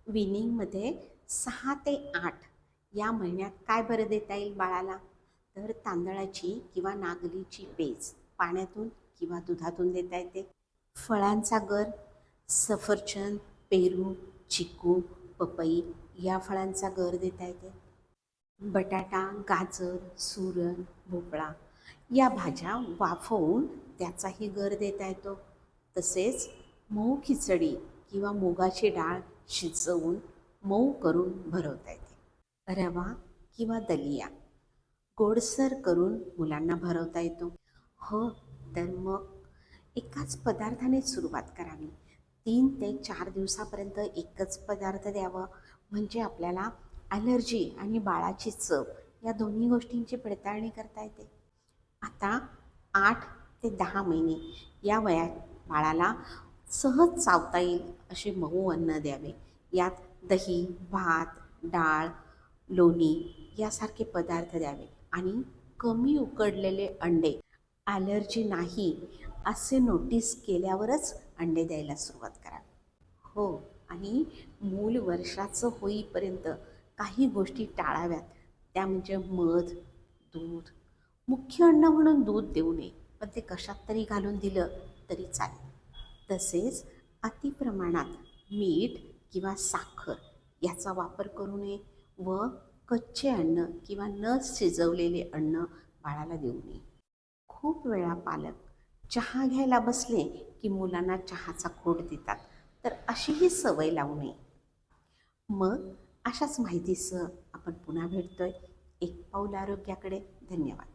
विनिंगमध्ये 6 ते 8 या महिन्यात काय बरं देता येईल बाळाला? तर तांदळाची किंवा नागलीची पेज पाण्यातून किंवा दुधातून देता येते. फळांचा गर सफरचंद, पेरू, चिकू, पपई या फळांचा गर देता येते. बटाटा, गाजर, सुरण, भोपळा या भाज्या वाफवून त्याचाही गर देता येतो. तसेच मऊ खिचडी किंवा मुगाची डाळ शिजवून मऊ करून भरवता येते. रवा किंवा दलिया गोडसर करून मुलांना भरवता येतो. हो, तर मग एकाच पदार्थाने सुरुवात करावी. 3 ते 4 दिवसापर्यंत एकच पदार्थ द्यावं, म्हणजे आपल्याला ॲलर्जी आणि बाळाची चव या दोन्ही गोष्टींची पडताळणी करता येते. आता 8 ते 10 महिने या वयात बाळाला सहज चावता येईल असे मऊ अन्न द्यावे. यात दही, भात, डाळ, लोणी यासारखे पदार्थ द्यावे आणि कमी उकडलेले अंडे, ॲलर्जी नाही असे नोटीस केल्यावरच अंडे द्यायला सुरुवात करावी. हो, आणि मूल वर्षाचं होईपर्यंत काही गोष्टी टाळाव्यात. त्या म्हणजे मध, दूध. मुख्य अन्न म्हणून दूध देऊ नये, पण ते कशात तरी घालून दिलं तरी चालेल. तसेच अतिप्रमाणात मीठ किंवा साखर याचा वापर करू नये व कच्चे अन्न किंवा न शिजवलेले अन्न बाळाला देऊ नये. खूप वेळा पालक चहा घ्यायला बसले की मुलांना चहाचा घोट देतात, तर अशीही सवय लावू नये. मग अशाच माहितीसह आपण पुन्हा भेटतोय एक पाऊल आरोग्याकडे. धन्यवाद.